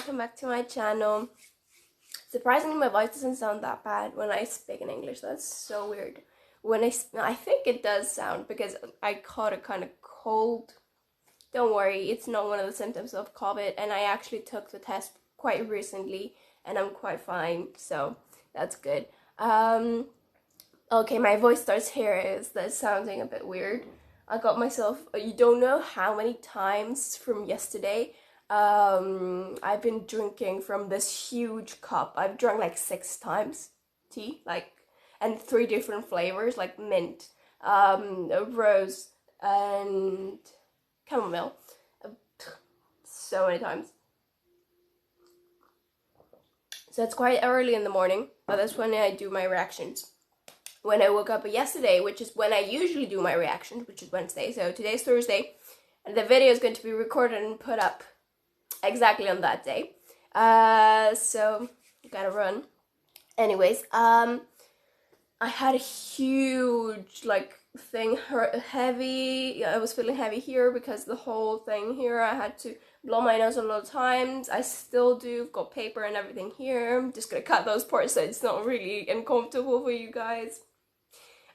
welcome back to my channel. Surprisingly, my voice doesn't sound that bad when I speak in English. That's so weird. When I think it does sound, because I caught a kind of cold. Don't worry, it's not one of the symptoms of COVID, and I actually took the test quite recently, and I'm quite fine, so that's good. Okay, my voice starts here. Is that sounding a bit weird? I got myself, you don't know how many times from yesterday, I've been drinking from this huge cup. I've drunk like 6 times tea, and 3 different flavors, like mint, rose, and chamomile. So many times. So it's quite early in the morning, but that's when I do my reactions. When I woke up yesterday, which is when I usually do my reactions, which is Wednesday, so today's Thursday, and the video is going to be recorded and put up exactly on that day. So gotta run. Anyways, I had a huge thing heavy. I was feeling heavy here because the whole thing here, I had to blow my nose a lot of times. I still do. I've got paper and everything here. I'm just gonna cut those parts so it's not really uncomfortable for you guys.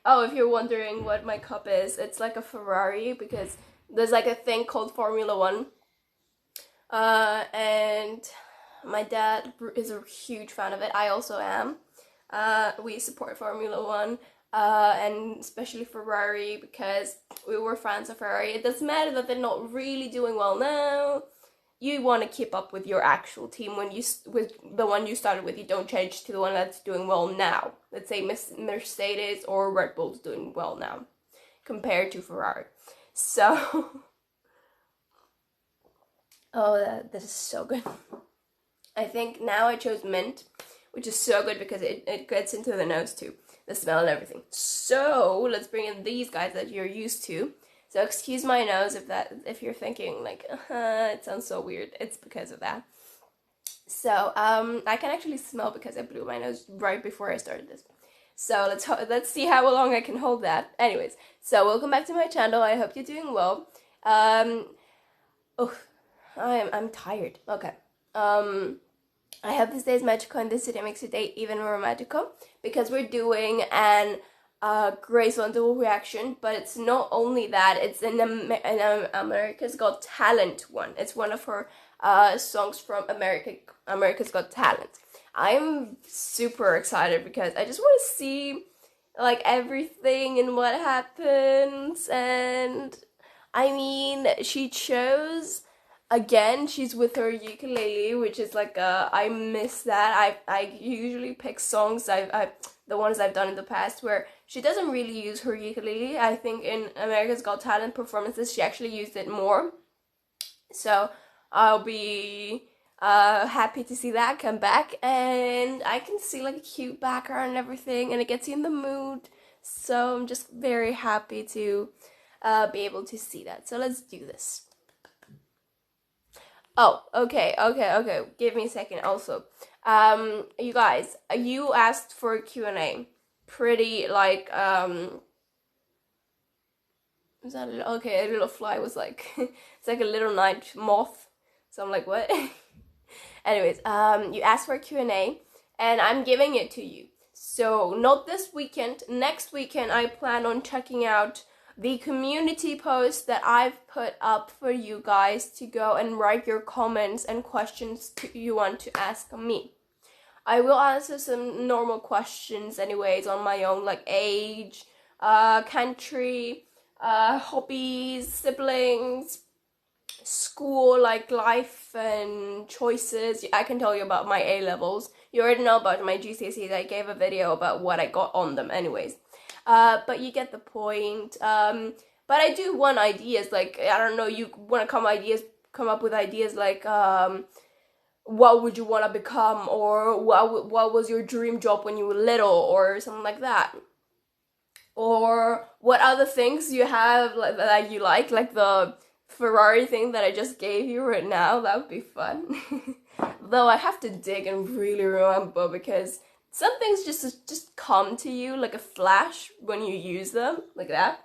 Oh, if you're wondering what my cup is, it's like a Ferrari, because there's like a thing called Formula 1. And my dad is a huge fan of it. I also am. We support Formula 1, and especially Ferrari, because we were fans of Ferrari. It doesn't matter that they're not really doing well now. You want to keep up with your actual team. With the one you started with, you don't change to the one that's doing well now. Let's say Mercedes or Red Bull's doing well now compared to Ferrari. So, this is so good. I think now I chose mint, which is so good because it gets into the nose too, the smell and everything. So let's bring in these guys that you're used to. So excuse my nose if you're thinking it sounds so weird. It's because of that. So I can actually smell because I blew my nose right before I started this. So let's see how long I can hold that. Anyways, so welcome back to my channel. I hope you're doing well. I'm tired. Okay. I hope this day is magical and this today makes your day even more magical, because we're doing an Grace VanderWaal reaction, but it's not only that, it's an America's Got Talent one. It's one of her songs from America's Got Talent. I'm super excited because I just want to see everything and what happens. And I mean, she chose, again, she's with her ukulele, which is I miss that. I usually pick songs the ones I've done in the past where she doesn't really use her ukulele. I think in America's Got Talent performances she actually used it more. So I'll be happy to see that come back, and I can see a cute background and everything, and it gets you in the mood. So I'm just very happy to be able to see that. So let's do this. Oh, okay. Give me a second also. You guys, you asked for a Q&A. Pretty, is that a little fly was it's like a little night moth. So I'm like, what? Anyways, you asked for a Q&A, and I'm giving it to you. So, not this weekend. Next weekend, I plan on checking out the community post that I've put up for you guys to go and write your comments and questions you want to ask me. I will answer some normal questions anyways on my own, like age, country, hobbies, siblings, school, life and choices. I can tell you about my A-levels. You already know about my GCSEs. I gave a video about what I got on them anyways. But you get the point. But I do want ideas, I don't know, you want to come up with ideas what would you want to become, or what was your dream job when you were little, or something like that. Or what other things you have that you like the Ferrari thing that I just gave you right now. That would be fun. Though I have to dig and really remember, because some things just come to you like a flash when you use them, like that.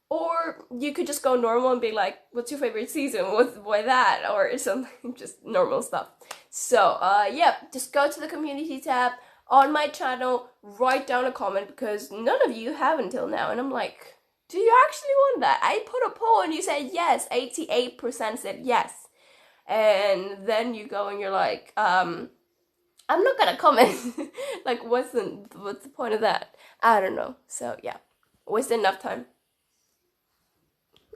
Or you could just go normal and be like, what's your favorite season? Why that? Or something, just normal stuff. So yeah, just go to the community tab on my channel, write down a comment, because none of you have until now, and I'm like, do you actually want that? I put a poll and you said yes. 88% said yes. And then you go and you're like, I'm not gonna comment. Like, what's the point of that? I don't know. So yeah, wasted enough time.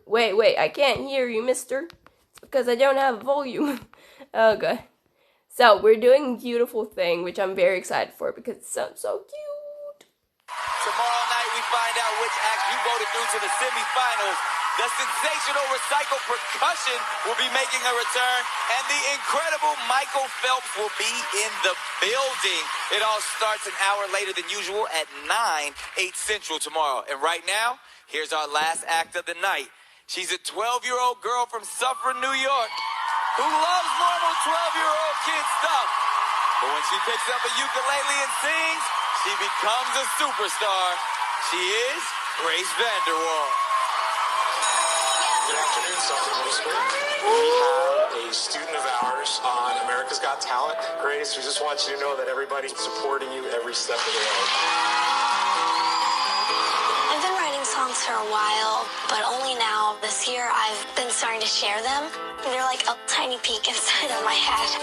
Wait, I can't hear you, mister. It's because I don't have volume. Okay. So we're doing Beautiful Thing, which I'm very excited for because it sounds so cute. Tomorrow night we find out which acts you voted through to the semifinals. The sensational recycled percussion will be making a return, and the incredible Michael Phelps will be in the building. It all starts an hour later than usual at 8 Central tomorrow. And right now, here's our last act of the night. She's a 12-year-old girl from Suffern, New York, who loves normal 12-year-old kid stuff. But when she picks up a ukulele and sings, she becomes a superstar. She is Grace VanderWaal. Good afternoon, Suffern Middle School. We have a student of ours on America's Got Talent. Grace, we just want you to know that everybody's supporting you every step of the way. I've been writing songs for a while, but only now, this year, I've been starting to share them. They're like a tiny peek inside of my head.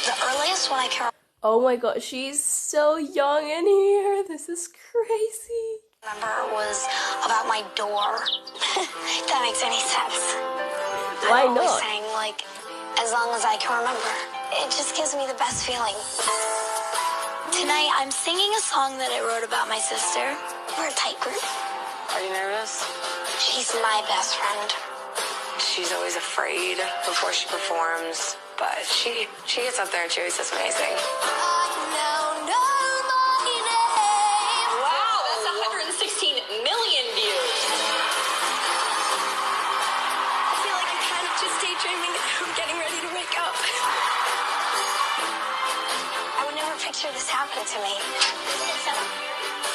The earliest one I can Oh my god, she's so young in here. This is crazy. remember was about my door. If that makes any sense. Why I'm always not? saying, like, as long as I can remember. It just gives me the best feeling. Tonight, I'm singing a song that I wrote about my sister. We're a tight group. Are you nervous? She's my best friend. She's always afraid before she performs, but she gets up there and she always does amazing. Wow, that's 116 million views. I feel like I'm kind of just daydreaming. I'm getting ready to wake up. I would never picture this happening to me.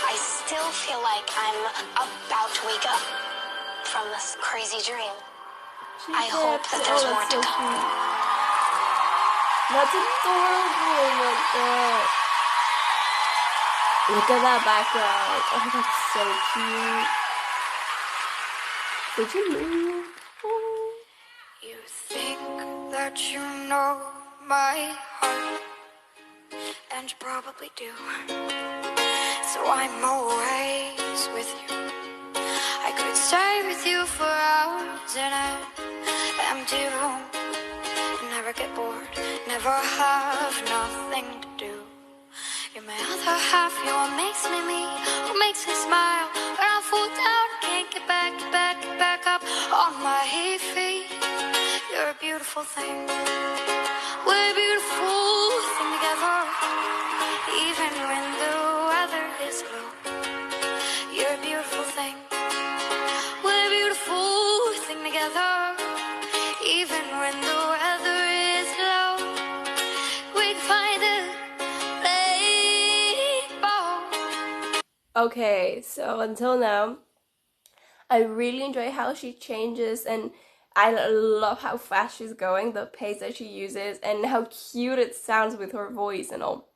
I still feel like I'm about to wake up from this crazy dream. I hope that there's more to come. That's adorable. Oh my god. Look at that background. Oh, that's so cute. Did you move? Oh. You think that you know my heart, and you probably do. So I'm always with you. I could stay with you for hours in an empty room and never get bored, never have nothing to do. You're my other half, you're what makes me me, what makes me smile. When I fall down, can't get back up on my feet. You're a beautiful thing. We're a beautiful thing together, even when the weather is blue. You're a beautiful thing. We're a beautiful thing together, even when the weather is low. We can find the rainbow. Okay, so until now, I really enjoy how she changes, and I love how fast she's going, the pace that she uses, and how cute it sounds with her voice and all.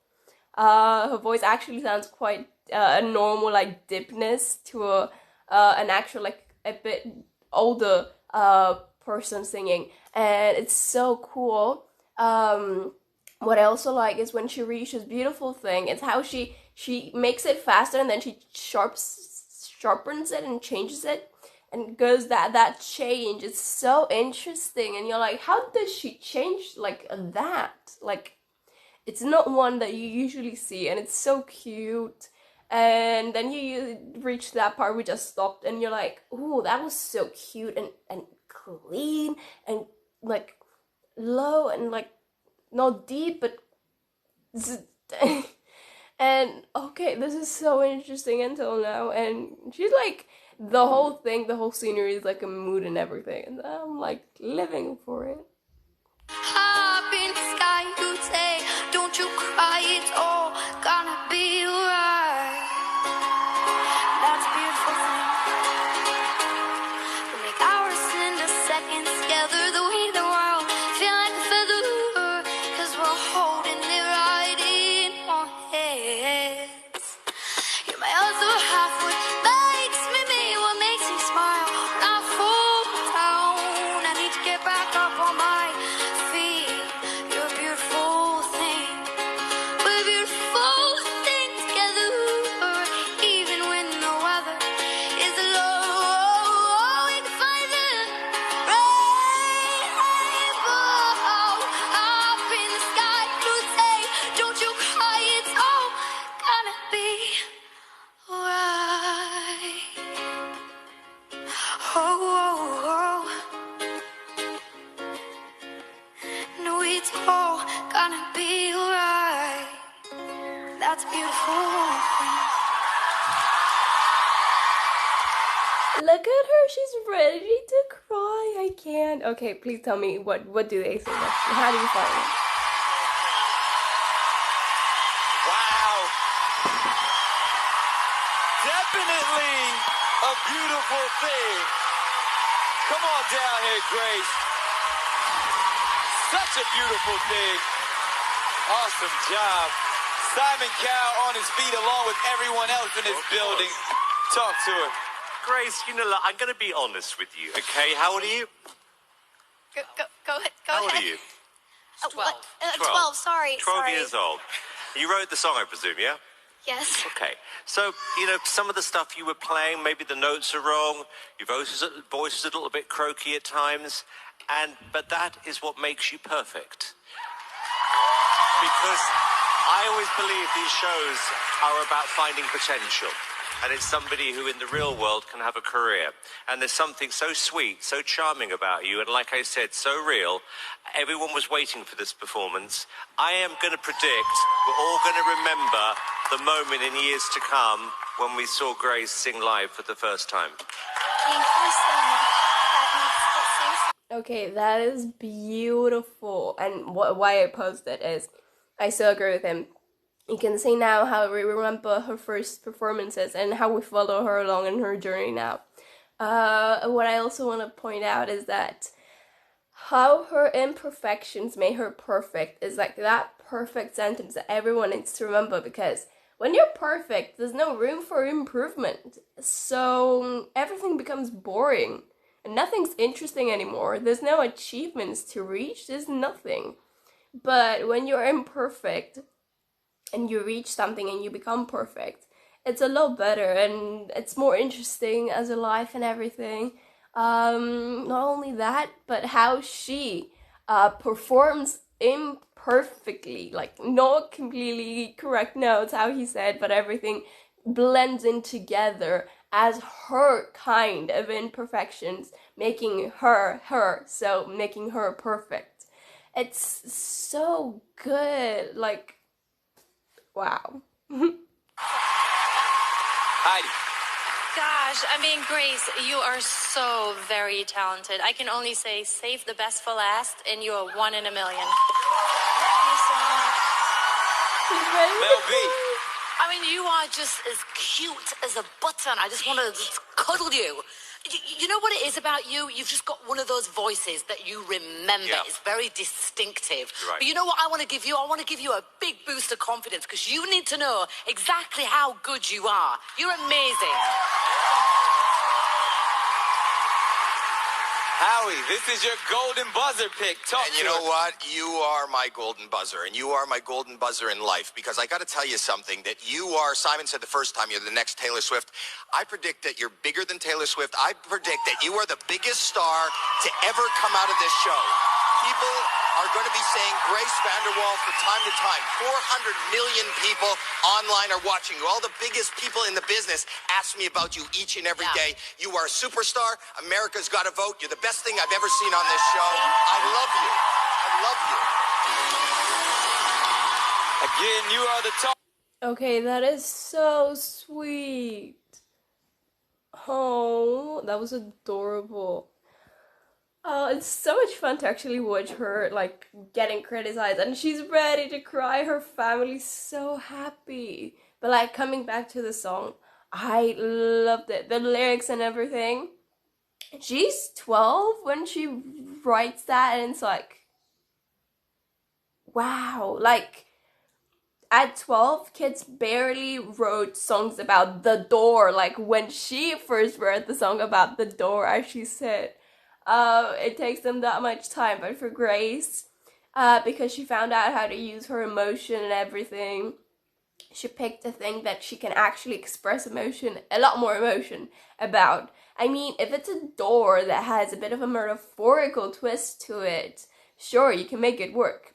Her voice actually sounds quite a normal like deepness to an actual like a bit older person singing, and it's so cool. What I also like is when she reaches Beautiful Thing, it's how she makes it faster and then she sharpens it and changes it, and goes that change is so interesting, and you're like, how does she change like that? Like, it's not one that you usually see, and it's so cute. And then you reach that part we just stopped, and you're like, ooh, that was so cute and clean and like low and like not deep, but and okay, this is so interesting until now. And she's like, the whole thing, the whole scenery is like a mood and everything, and I'm like living for it. Up in the sky, you say, don't you cry, it's all gonna be alright. That's a beautiful thing. We make hours into seconds together, the way the world feel like a feather, 'cause we're beautiful. Look at her, she's ready to cry. I can't. Okay, please tell me what do they say next? How do you find it? Wow. Definitely a beautiful thing. Come on down here, Grace. Such a beautiful thing. Awesome job. Simon Cowell on his feet along with everyone else in this building. Talk to her. Grace, you know, look, I'm going to be honest with you, okay? How old are you? Go ahead. How old are you? 12. 12, sorry. 12 years old. You wrote the song, I presume, yeah? Yes. Okay. So, you know, some of the stuff you were playing, maybe the notes are wrong, your voice is a little bit croaky at times, but that is what makes you perfect. Because I always believe these shows are about finding potential. And it's somebody who in the real world can have a career. And there's something so sweet, so charming about you, and like I said, so real. Everyone was waiting for this performance. I am going to predict we're all going to remember the moment in years to come when we saw Grace sing live for the first time. Thank you so much. That makes it so. Okay, that is beautiful. And why I posted is I so agree with him. You can see now how we remember her first performances and how we follow her along in her journey now. What I also want to point out is that how her imperfections made her perfect is like that perfect sentence that everyone needs to remember, because when you're perfect, there's no room for improvement. So everything becomes boring and nothing's interesting anymore. There's no achievements to reach, there's nothing. But when you're imperfect, and you reach something and you become perfect, it's a lot better and it's more interesting as a life and everything. Not only that, but how she performs imperfectly, like not completely correct notes, how he said, but everything blends in together as her kind of imperfections, making her, so making her perfect. It's so good, like, wow. Heidi. Gosh, I mean, Grace, you are so very talented. I can only say save the best for last, and you are one in a million. Mel B. I mean, you are just as cute as a button. I just want to cuddle you. You know what it is about you? You've just got one of those voices that you remember. Yeah. It's very distinctive. Right. But you know what I want to give you? I want to give you a big boost of confidence, because you need to know exactly how good you are. You're amazing. Howie, this is your golden buzzer pick. Talk And to you know us. what? You are my golden buzzer, and you are my golden buzzer in life, because I got to tell you something, that you are, Simon said the first time, you're the next Taylor Swift. I predict that you're bigger than Taylor Swift. I predict that you are the biggest star to ever come out of this show. People are going to be saying Grace VanderWaal for time to time. 400 million people online are watching you. All the biggest people in the business ask me about you each and every day. You are a superstar. America's got to vote. You're the best thing I've ever seen on this show. I love you. I love you. Again, you are the top. Okay, that is so sweet. Oh, that was adorable. It's so much fun to actually watch her, like, getting criticized, and she's ready to cry. Her family's so happy. But, like, coming back to the song, I loved it. The lyrics and everything. She's 12 when she writes that, and it's like, wow. Like, at 12, kids barely wrote songs about the door. Like, when she first wrote the song about the door, as she said, it takes them that much time. But for Grace, because she found out how to use her emotion and everything, she picked a thing that she can actually express emotion, a lot more emotion about. I mean, if it's a door that has a bit of a metaphorical twist to it, sure, you can make it work.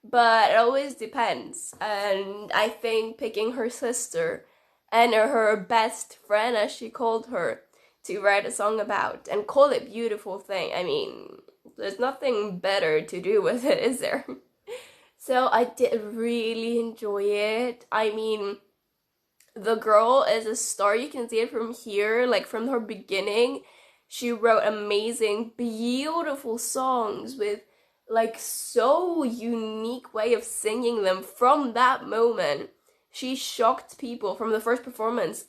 But it always depends. And I think picking her sister and her best friend, as she called her, to write a song about and call it Beautiful Thing, I mean, there's nothing better to do with it, is there? So I did really enjoy it. I mean, the girl is a star. You can see it from here, like from her beginning. She wrote amazing, beautiful songs with like so unique way of singing them from that moment. She shocked people from the first performance.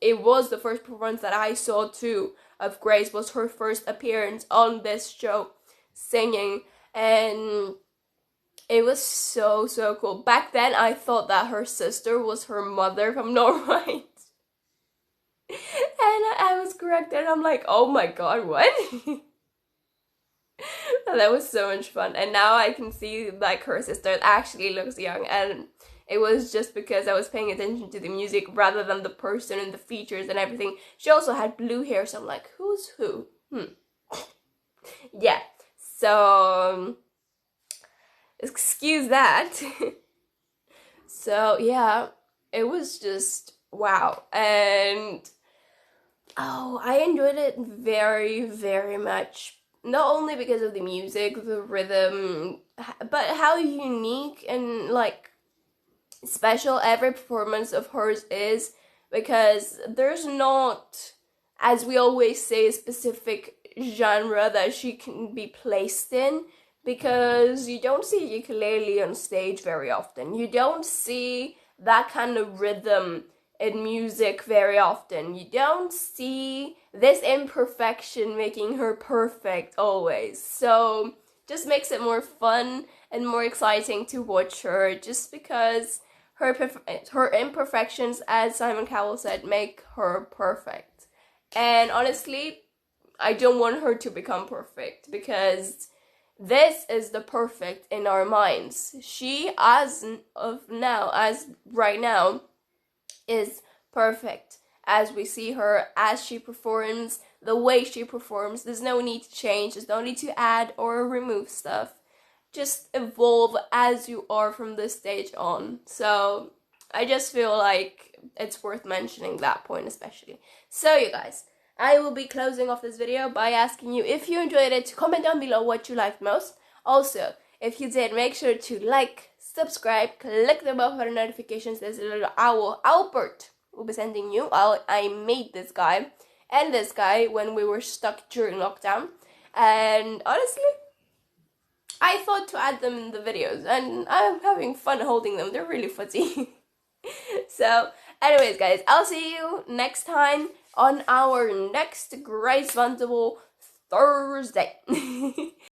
It was the first performance that I saw too of Grace, was her first appearance on this show singing, and it was so cool. Back then I thought that her sister was her mother, if I'm not right. And I was corrected and I'm like, oh my god, what? That was so much fun. And now I can see like her sister actually looks young, and it was just because I was paying attention to the music rather than the person and the features and everything. She also had blue hair, so I'm like, who's who? Yeah, so excuse that. So yeah, it was just wow. And oh, I enjoyed it very much. Not only because of the music, the rhythm, but how unique and like special every performance of hers is, because there's not, as we always say, a specific genre that she can be placed in, because you don't see ukulele on stage very often. You don't see that kind of rhythm in music very often. You don't see this imperfection making her perfect always. So just makes it more fun and more exciting to watch her, just because her imperfections, as Simon Cowell said, make her perfect. And honestly, I don't want her to become perfect, because this is the perfect in our minds. She, as right now, is perfect as we see her, as she performs, the way she performs. There's no need to change, there's no need to add or remove stuff. Just evolve as you are from this stage on. So I just feel like it's worth mentioning that point especially. So you guys, I will be closing off this video by asking you, if you enjoyed it, comment down below what you liked most. Also, if you did, make sure to like, subscribe, click the bell for notifications. There's a little owl, Albert, will be sending you. I made this guy and this guy when we were stuck during lockdown, and honestly, I thought to add them in the videos, and I'm having fun holding them. They're really fuzzy. So, anyways, guys, I'll see you next time on our next Grace VanderWaal Thursday.